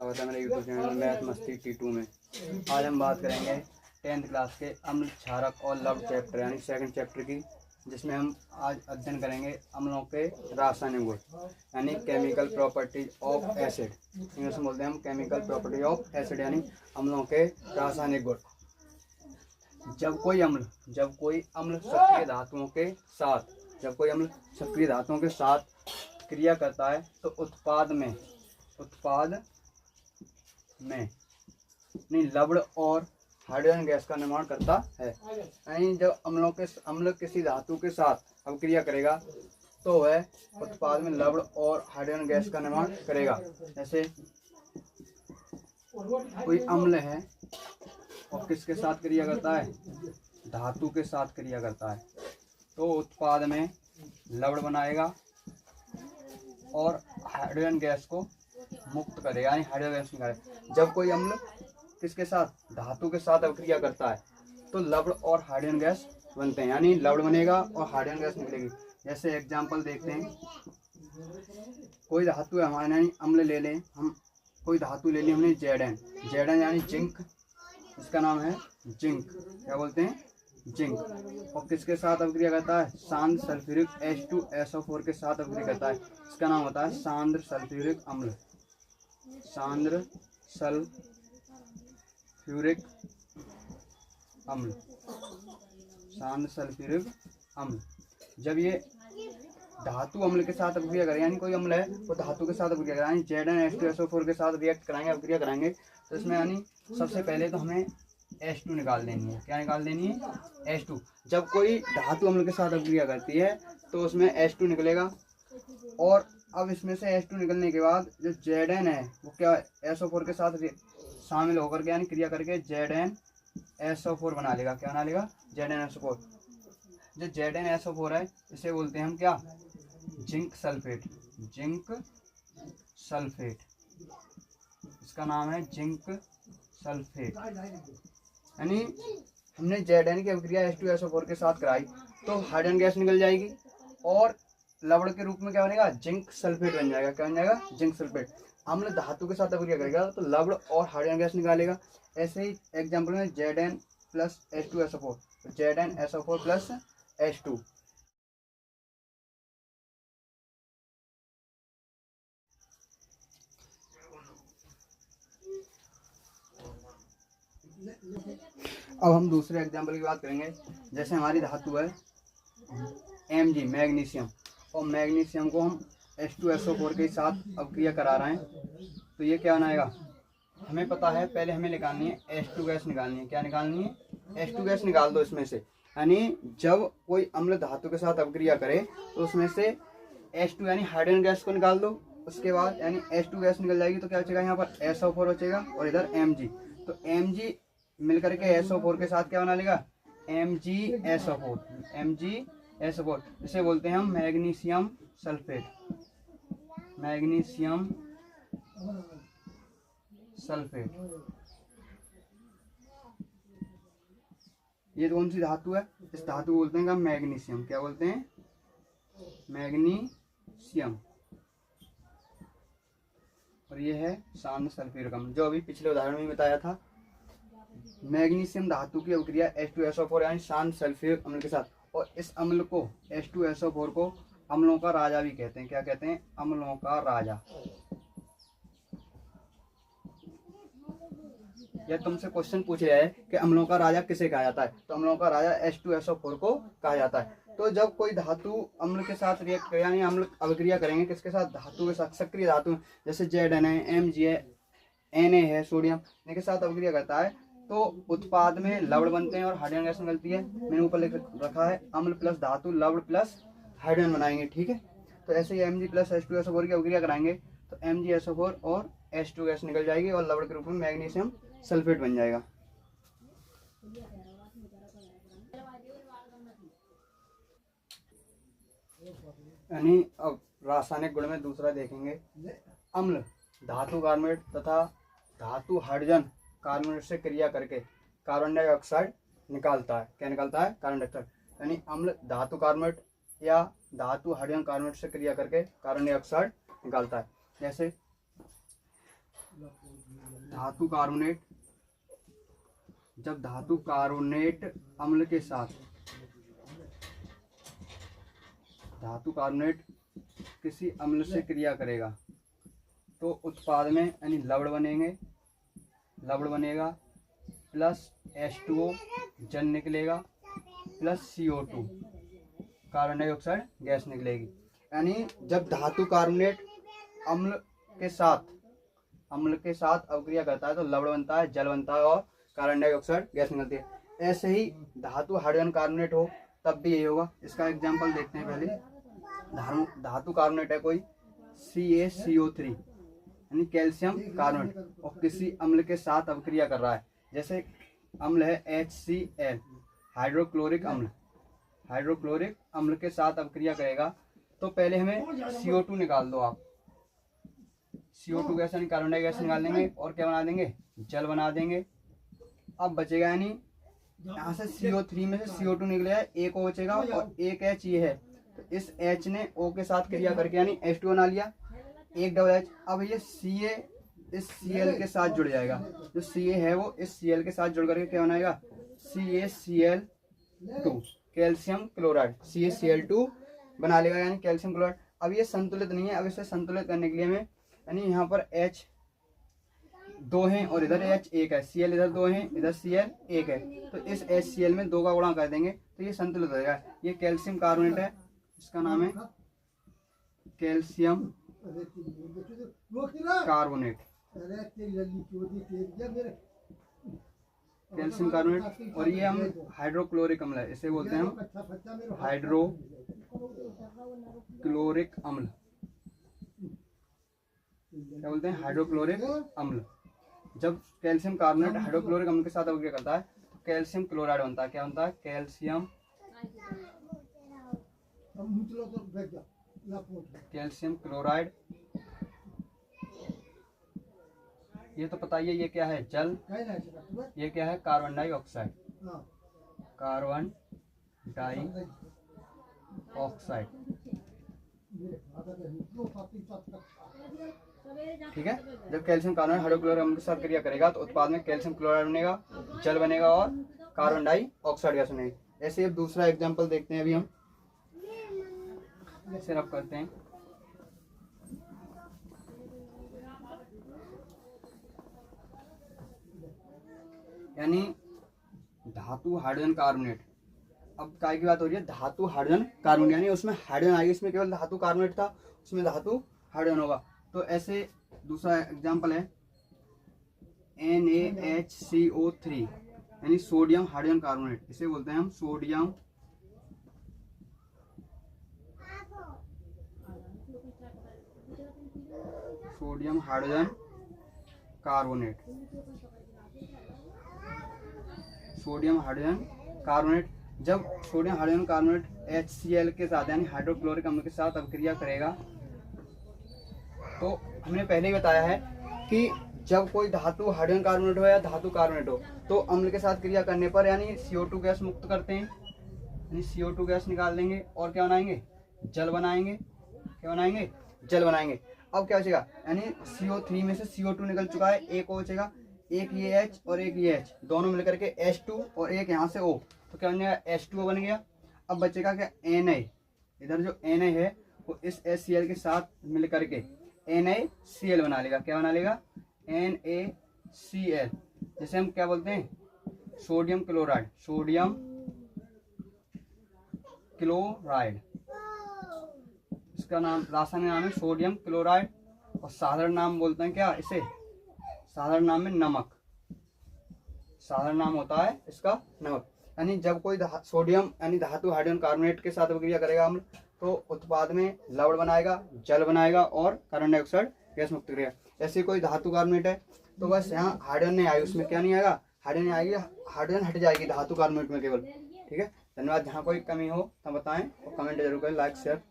स्वागत है मेरे यूट्यूब चैनल मैथ मस्ती T2 में। आज हम बात करेंगे 10th क्लास के अम्ल, क्षारक और लवण चैप्टर यानी सेकंड चैप्टर की, जिसमें हम आज अध्ययन करेंगे अम्लों के रासायनिक गुण यानी chemical properties of acid. English में बोलते हैं हम केमिकल प्रॉपर्टी ऑफ एसिड यानी अम्लों के रासायनिक गुण। जब कोई अम्ल सक्रिय धातुओं के साथ क्रिया करता है तो उत्पाद में लवण और हाइड्रोजन गैस का निर्माण करता है। यानी जब अम्ल किसी धातु के साथ अभिक्रिया करेगा तो वह उत्पाद में लवण और हाइड्रोजन गैस का निर्माण करेगा। जैसे कोई अम्ल है और किसके साथ क्रिया करता है, धातु के साथ क्रिया करता है, तो उत्पाद में लवण बनाएगा और हाइड्रोजन गैस को मुक्त करेगा यानी हाइड्रोजन गैस निकालेगा। जब कोई अम्ल किसके साथ, धातु के साथ अभिक्रिया करता है तो लवण और हाइड्रोजन गैस बनते हैं यानी लवण बनेगा और हाइड्रोजन गैस निकलेगी। जैसे एग्जांपल देखते हैं, कोई धातु है हमारे यानी अम्ल ले लें हम, कोई धातु ले ली हमने Zn यानी जिंक, इसका नाम है जिंक, क्या बोलते हैं जिंक, और किसके साथ अभिक्रिया करता है, सांद्र सल्फ्यूरिक H2SO4 के साथ अभिक्रिया करता है, इसका नाम होता है सांद्र सल्फ्यूरिक अम्ल। सांद्र सल्फ्यूरिक अम्ल। जब ये धातु अम्ल के साथ अभिक्रिया करें यानी कोई अम्ल है वो धातु के साथ अभिक्रिया करें, Zn H2SO4 के साथ रिएक्ट कराएंगे, अभिक्रिया कराएंगे, तो इसमें यानी सबसे पहले तो हमें H2 निकाल देनी है। क्या निकाल देनी है, H2। जब कोई धातु अम्ल के साथ अभिक्रिया करती है तो उसमें H2 निकलेगा, और अब इसमें से H2 निकलने के बाद जो Zn है वो क्या SO4 के साथ शामिल होकर के यानी क्रिया करके ZnSO4 बना लेगा। क्या बना लेगा, ZnSO4। जो ZnSO4 है इसे बोलते हैं हम क्या, जिंक सल्फेट, इसका नाम है जिंक सल्फेट। यानी हमने Zn की अभिक्रिया H2SO4 के साथ कराई तो हाइड्रोजन गैस निकल जाएगी और लवण के रूप में क्या बनेगा, जिंक सल्फेट बन जाएगा। क्या बन जाएगा, जिंक सल्फेट। अम्ल धातु के साथ अभिक्रिया करेगा तो लवण और हाइड्रोजन गैस निकालेगा। ऐसे ही एग्जांपल में Zn plus H2SO4, ZnSO4 plus H2। अब हम दूसरे एग्जांपल की बात करेंगे। जैसे हमारी धातु है Mg मैग्नीशियम, और मैग्नीशियम को हम H2SO4 के साथ अभिक्रिया करा रहे हैं तो ये क्या बनाएगा, हमें पता है पहले हमें निकालनी है H2 गैस निकालनी है। क्या निकालनी है, H2 गैस निकाल दो इसमें से। यानी जब कोई अम्ल धातु के साथ अभिक्रिया करे तो उसमें से H2 यानी हाइड्रोजन गैस को निकाल दो। उसके बाद यानी H2 गैस निकल जाएगी तो क्या बचेगा, यहाँ पर SO4 बचेगा और इधर Mg, तो Mg मिलकर के SO4 के साथ क्या बना लेगा, MgSO4। इसे बोलते हैं हम मैग्नीशियम सल्फेट। ये कौन सी धातु है, इस धातु को बोलते हैं मैग्नीशियम। क्या बोलते हैं, मैग्नीशियम। और ये है सांद्र सल्फ्यूरिक अम्ल, जो अभी पिछले उदाहरण में बताया था। मैग्नीशियम धातु की अभिक्रिया H2SO4 यानी सांद्र सल्फ्यूरिक अम्ल के साथ, और इस अम्ल को H2SO4 को अम्लों का राजा भी कहते हैं। क्या कहते हैं, अम्लों का राजा। यह तुमसे क्वेश्चन पूछ रहा है कि अम्लों का राजा किसे कहा जाता है, तो अम्लों का राजा H2SO4 को कहा जाता है। तो जब कोई धातु अम्ल के साथ रिएक्ट करे यानी अम्ल अभिक्रिया करेंगे किसके साथ, धातु के साथ, सक्रिय धातु, जैसे Zn है, Mg है, Na है, सोडियम, इनके साथ अभिक्रिया करता है तो उत्पाद में लवण बनते हैं और हाइड्रोजन गैस निकलती है। मैंने ऊपर लिख रखा है अम्ल प्लस धातु लवण प्लस हाइड्रोजन बनाएंगे, ठीक है। तो ऐसे ही Mg प्लस H2SO4 की अभिक्रिया कराएंगे तो MgSO4 और H2 गैस निकल जाएगी और लवण के रूप में मैग्नीशियम सल्फेट बन जाएगा। यानी अब रासायनिक गुण में दूसरा देखेंगे, अम्ल धातु कार्बोनेट तथा धातु हाइड्रोजन कार्बोनेट से क्रिया करके कार्बन डाइऑक्साइड निकालता है। क्या निकालता है, कार्बन डाइऑक्साइड। यानी अम्ल धातु कार्बोनेट या धातु हाइड्रोजन कार्बोनेट से क्रिया करके कार्बन डाइऑक्साइड निकालता है। जैसे धातु कार्बोनेट, जब धातु कार्बोनेट अम्ल के साथ, धातु कार्बोनेट किसी अम्ल से क्रिया करेगा तो उत्पाद में यानी लवण बनेगा प्लस H2O जल निकलेगा plus CO2 carbon dioxide gas निकलेगी। यानी जब धातु कार्बोनेट अम्ल के साथ अवक्रिया करता है तो लवण बनता है, जल बनता है और कार्बन डाइऑक्साइड गैस निकलती है। ऐसे ही धातु हाइड्रोजन कार्बोनेट हो तब भी यही होगा। इसका एग्जांपल देखते हैं पहले। धातु कार्बोनेट है कोई CaCO3 यानी कैल्शियम कार्बोनेट और किसी अम्ल के साथ अवक्रिया कर रहा है। जैसे अम्ल है HCl हाइड्रोक्लोरिक अम्ल के साथ अवक्रिया करेगा तो पहले हमें CO2 निकाल दो आप। CO2 गैस यानी कार्बन डाइऑक्साइड गैस निकाल देंगे और क्या बना देंगे, जल बना देंगे। अब बचेगा यानी यहाँ से CO3 में से CO2 निकलेगा, एक O बचेगा और एक H ये है तो इस H ने O के साथ क्रिया करके यानी H2 बना लिया, एक डबल H। अब ये Ca इस Cl के साथ जुड़ जाएगा, जो Ca है वो इस Cl के साथ जुड़ करके क्या बनाएगा, CaCl2 कैल्शियम क्लोराइड, CaCl2 बना लेगा यानी कैल्शियम क्लोराइड। अब ये संतुलित नहीं है, अब इसे संतुलित करने के लिए हमें यानी यहाँ पर H 2 हैं और इधर H 1 है, Cl इधर 2 हैं, इधर Cl 1 है तो इस HCl में 2 का गुणा कर देंगे तो ये संतुलित हो जाएगा। ये कैल्शियम कार्बोनेट है, इसका नाम है कैल्शियम कार्बोनेट, कैल्शियम कार्बोनेट। और ये हम हाइड्रोक्लोरिक अम्ल है, इसे बोलते हैं हम हाइड्रोक्लोरिक अम्ल, क्या बोलते हैं, हाइड्रोक्लोरिक अम्ल। जब कैल्शियम कार्बोनेट हाइड्रोक्लोरिक अम्ल के साथ अभिक्रिया करता है तो कैल्शियम क्लोराइड बनता है। क्या बनता है, कैल्शियम क्लोराइड। ये तो पता ही है, ये क्या है, जल, ये क्या है, कार्बन डाइऑक्साइड, कार्बन डाइऑक्साइड। ठीक है। जब कैल्शियम कार्बोनेट हाइड्रोक्लोरिक अम्ल के साथ क्रिया करेगा तो उत्पाद में कैल्शियम क्लोराइड बनेगा, जल बनेगा और कार्बन डाइऑक्साइड गैस बनेगी। ऐसे अब दूसरा एग्जांपल देखते हैं। अभी हम इसे रब करते हैं। यानी धातु हाइड्रोजन कार्बोनेट, अब काय की बात हो रही है, धातु हाइड्रोजन कार्बोनेट यानी उसमें हाइड्रोजन आएगी, इसमें केवल धातु कार्बोनेट था, उसमें धातु हाइड्रोजन होगा। तो ऐसे दूसरा एग्जांपल है NaHCO3 यानी सोडियम हाइड्रोजन कार्बोनेट, इसे बोलते हैं हम sodium hydrogen carbonate, sodium hydrogen carbonate. जब सोडियम हाइड्रोजन कार्बोनेट HCl के साथ यानी हाइड्रोक्लोरिक अम्ल के साथ अभिक्रिया करेगा तो हमने पहले ही बताया है कि जब कोई धातु हाइड्रोजन कार्बोनेट हो या धातु कार्बोनेट हो तो अम्ल के साथ क्रिया करने पर यानी CO2 गैस मुक्त करते हैं, यानी CO2 गैस निकाल देंगे और क्या बनाएंगे, जल बनाएंगे। क्या बनाएंगे, जल बनाएंगे। अब क्या बचेगा, यानी CO3 में से CO2 निकल चुका है, एक O बचेगा, एक ये H और एक ये H, दोनों मिलकर के H2 और एक यहाँ से O, तो क्या बन गया, H2O बन गया। अब बचेगा क्या, Na, इधर जो Na है वो इस HCl के साथ मिल करके NaCl बना लेगा। क्या बना लेगा, NaCl, जैसे हम क्या बोलते हैं, सोडियम क्लोराइड, सोडियम क्लोराइड, इसका नाम रासायनिक नाम है सोडियम क्लोराइड और साधारण नाम बोलते हैं क्या इसे, साधारण नाम में नमक, साधारण नाम होता है इसका नमक। यानी जब कोई सोडियम यानी धातु हाइड्रोजन कार्बोनेट के साथ अभिक्रिया करेगा अम्ल तो उत्पाद में लवण बनाएगा, जल बनाएगा और कार्बन डाइऑक्साइड गैस मुक्त करेगा। ऐसे कोई धातु कार्बोनेट है तो बस यहाँ हाइड्रोजन नहीं आएगी, उसमें क्या नहीं आएगा, हाइड्रोजन नहीं आएगी, हाइड्रोजन हट जाएगी धातु कार्बोनेट में केवल। ठीक है, धन्यवाद। जहाँ कोई कमी हो तो बताएं और कमेंट जरूर करें, लाइक शेयर